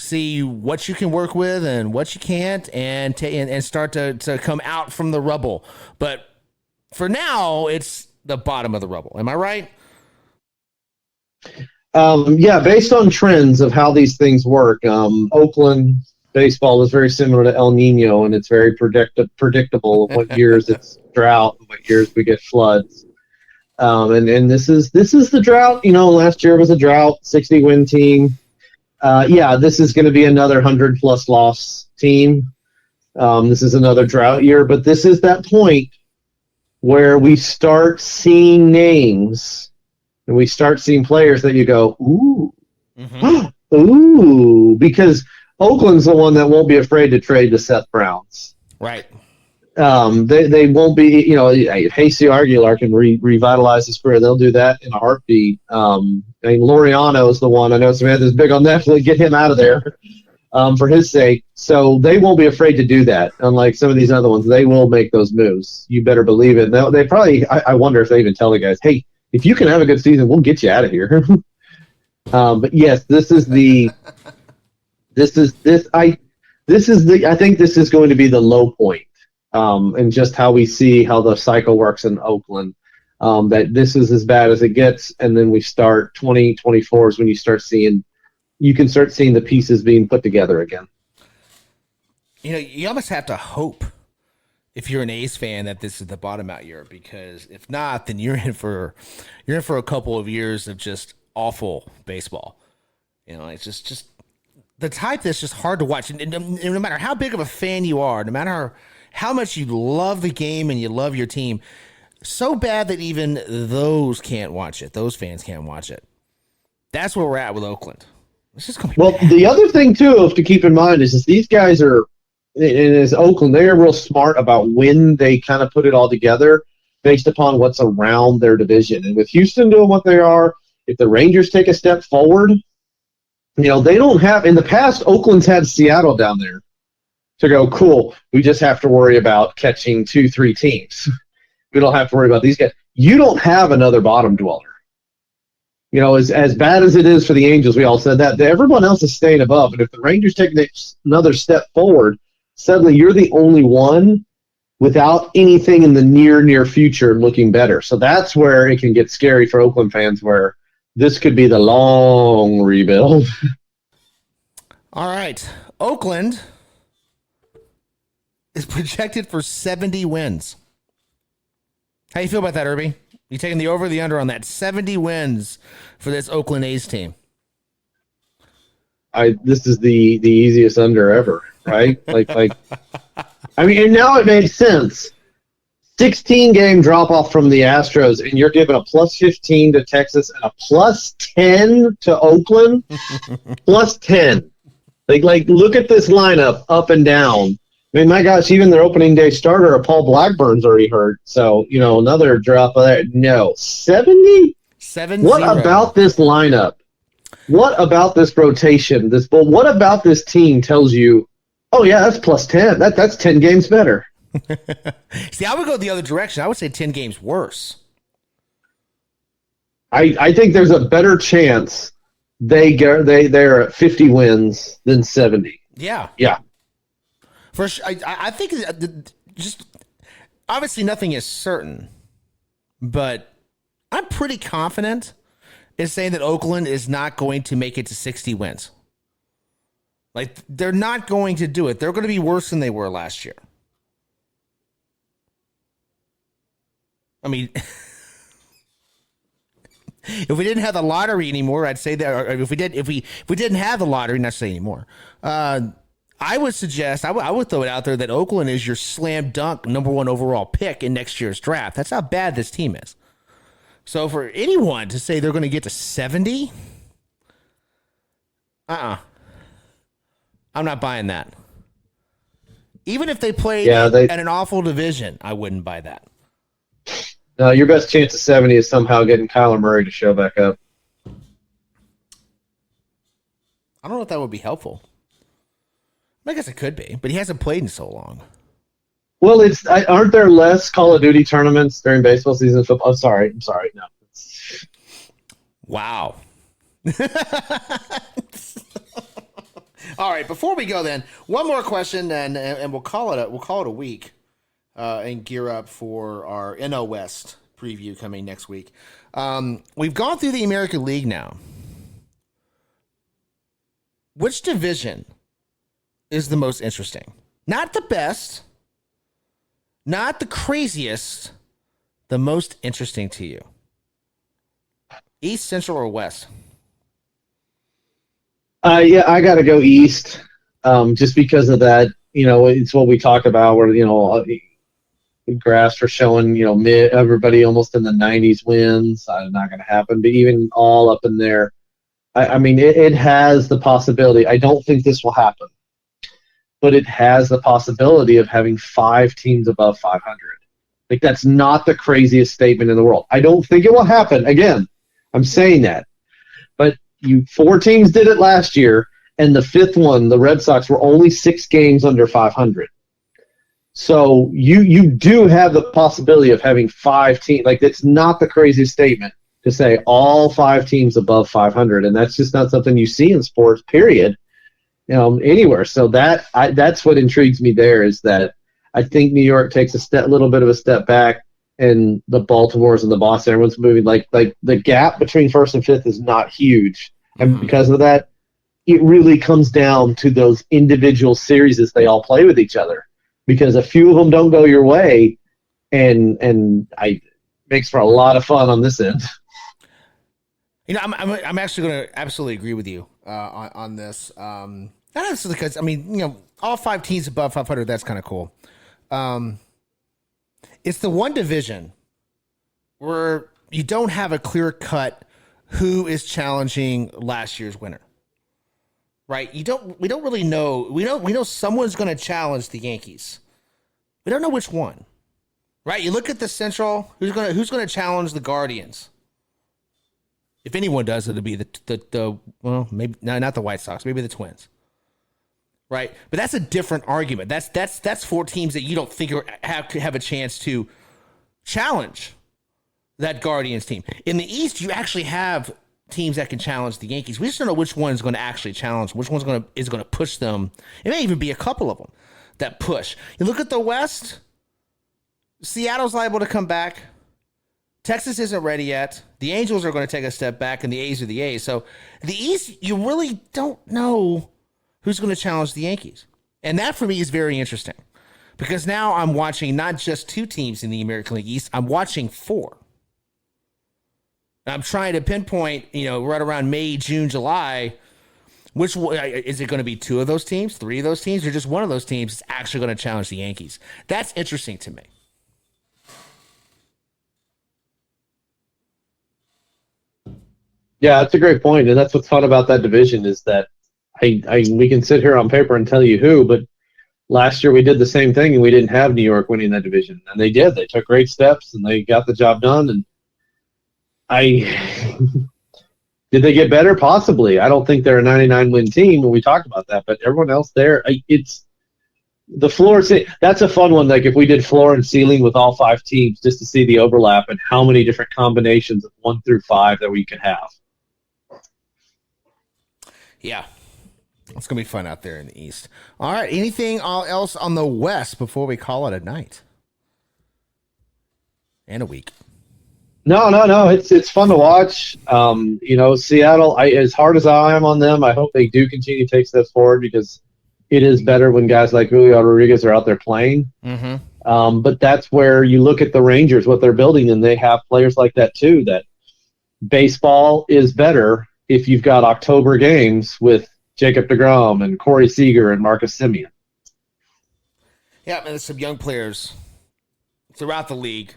see what you can work with and what you can't, and start to come out from the rubble. But for now, it's the bottom of the rubble. Am I right? Yeah, based on trends of how these things work, Oakland baseball is very similar to El Nino, and it's very predictable of what years it's drought and what years we get floods. And this is the drought. Last year was a drought, 60-win team. Yeah, this is going to be another 100-plus loss team. This is another drought year, but this is that point where we start seeing names and we start seeing players that you go, ooh, ooh, because Oakland's the one that won't be afraid to trade to Seth Browns. Right. They won't be, Hasty Aguilar can revitalize his career. They'll do that in a heartbeat. Laureano is the one. I know Samantha's big on that. Get him out of there for his sake. So they won't be afraid to do that. Unlike some of these other ones, they will make those moves. You better believe it. They probably, I wonder if they even tell the guys, hey, if you can have a good season, we'll get you out of here. But yes, I think this is going to be the low point. And just how we see how the cycle works in Oakland, that this is as bad as it gets, and then we start 2024 is when you can start seeing the pieces being put together again. You almost have to hope, if you're an A's fan, that this is the bottom out year, because if not, then you're in for a couple of years of just awful baseball. It's just the type that's just hard to watch, and no matter how big of a fan you are, no matter how much you love the game and you love your team, so bad that even those can't watch it. Those fans can't watch it. That's where we're at with Oakland. It's just gonna be bad. The other thing too to keep in mind is these guys are, and as Oakland, they are real smart about when they kind of put it all together based upon what's around their division. And with Houston doing what they are, if the Rangers take a step forward, they don't have, in the past, Oakland's had Seattle down there to go, cool, we just have to worry about catching 2-3 teams. We don't have to worry about these guys. You don't have another bottom dweller. As bad as it is for the Angels, we all said that, everyone else is staying above. And if the Rangers take another step forward, suddenly you're the only one without anything in the near future looking better. So that's where it can get scary for Oakland fans, where this could be the long rebuild. All right. Oakland is projected for 70 wins. How you feel about that, Irby? You taking the over or the under on that 70 wins for this Oakland A's team? This is the easiest under ever, right? And now it made sense. 16-game drop-off from the Astros, and you're giving a +15 to Texas and a +10 to Oakland? +10. Look at this lineup up and down. I mean, my gosh, even their opening day starter, Paul Blackburn's already hurt. So, another drop of that. No. 70? 70. What about this lineup? What about this rotation? What about this team tells you, oh, yeah, that's +10. That's 10 games better. See, I would go the other direction. I would say 10 games worse. I think there's a better chance they're at 50 wins than 70. Yeah. Yeah. For sure, I think just obviously nothing is certain, but I'm pretty confident in saying that Oakland is not going to make it to 60 wins. They're not going to do it. They're going to be worse than they were last year. I mean, if we didn't have the lottery anymore, I'd say that. Or if we didn't have the lottery, not say anymore. I would suggest, I would throw it out there that Oakland is your slam dunk #1 overall pick in next year's draft. That's how bad this team is. So for anyone to say they're going to get to 70, I'm not buying that. Even if they played at an awful division, I wouldn't buy that. No, your best chance of 70 is somehow getting Kyler Murray to show back up. I don't know if that would be helpful. I guess it could be, but he hasn't played in so long. Well, aren't there less Call of Duty tournaments during baseball season? Football? I'm sorry. No. Wow. before we go, then one more question, and we'll call it a week, and gear up for our NL West preview coming next week. We've gone through the American League now. Which division is the most interesting? Not the best, not the craziest, the most interesting to you. East, Central, or West? Yeah, I got to go East, just because of that. It's what we talk about where, graphs for showing, everybody almost in the 90s wins. Not going to happen, but even all up in there. I mean, it has the possibility. I don't think this will happen, but it has the possibility of having 5 teams above 500. Like, that's not the craziest statement in the world. I don't think it will happen. Again, I'm saying that. But 4 teams did it last year, and the 5th one, the Red Sox, were only 6 games under 500. So you do have the possibility of having 5 teams. Like, it's not the craziest statement to say all 5 teams above 500, and that's just not something you see in sports, period, anywhere. So that's what intrigues me there, is that I think New York takes a little bit of a step back, and the Baltimores and the Boston, everyone's moving. Like the gap between 1st and 5th is not huge, and because of that, it really comes down to those individual series as they all play with each other. Because a few of them don't go your way, and I makes for a lot of fun on this end. I'm actually going to absolutely agree with you on this. Not necessarily because, all 5 teams above 500, that's kind of cool. It's the one division where you don't have a clear cut who is challenging last year's winner, right? We don't really know. We know someone's going to challenge the Yankees. We don't know which one, right? You look at the Central. Who's going to challenge the Guardians? If anyone does, it'll be maybe not the White Sox, maybe the Twins, right? But that's a different argument. That's 4 teams that you don't think have a chance to challenge that Guardians team. In the East, you actually have teams that can challenge the Yankees. We just don't know which one is going to actually challenge, which one's going to push them. It may even be a couple of them that push. You look at the West, Seattle's liable to come back. Texas isn't ready yet. The Angels are going to take a step back, and the A's are the A's. So the East, you really don't know who's going to challenge the Yankees. And that, for me, is very interesting. Because now I'm watching not just 2 teams in the American League East, I'm watching 4. I'm trying to pinpoint, right around May, June, July, which is it going to be 2 of those teams, 3 of those teams, or just one of those teams is actually going to challenge the Yankees? That's interesting to me. Yeah, that's a great point, and that's what's fun about that division is that we can sit here on paper and tell you who, but last year we did the same thing, and we didn't have New York winning that division, and they did. They took great steps, and they got the job done. And did they get better? Possibly. I don't think they're a 99-win team, and we talked about that, but everyone else there, it's the floor. That's a fun one. Like if we did floor and ceiling with all 5 teams, just to see the overlap and how many different combinations of 1 through 5 that we could have. Yeah, it's going to be fun out there in the East. All right, anything else on the West before we call it a night? And a week. No. It's fun to watch. Seattle, as hard as I am on them, I hope they do continue to take steps forward because it is better when guys like Julio Rodriguez are out there playing. Mm-hmm. But that's where you look at the Rangers, what they're building, and they have players like that too, that baseball is better if you've got October games with Jacob deGrom and Corey Seager and Marcus Semien. Yeah, and there's some young players throughout the league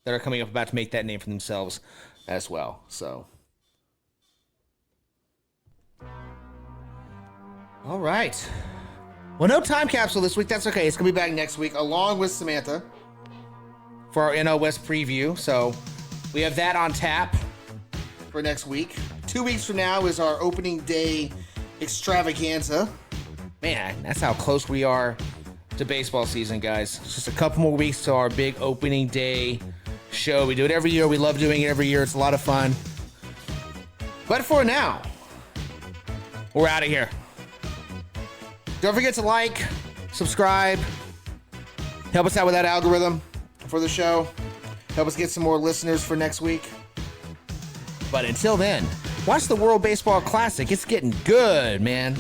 that are coming up about to make that name for themselves as well. So, all right. Well, no time capsule this week. That's okay. It's going to be back next week along with Samantha for our NL West preview. So we have that on tap for next week. 2 weeks from now is our opening day extravaganza. Man, that's how close we are to baseball season, guys. It's just a couple more weeks to our big opening day show. We do it every year. We love doing it every year. It's a lot of fun. But for now, we're out of here. Don't forget to like, subscribe, help us out with that algorithm for the show. Help us get some more listeners for next week. But until then, watch the World Baseball Classic. It's getting good, man.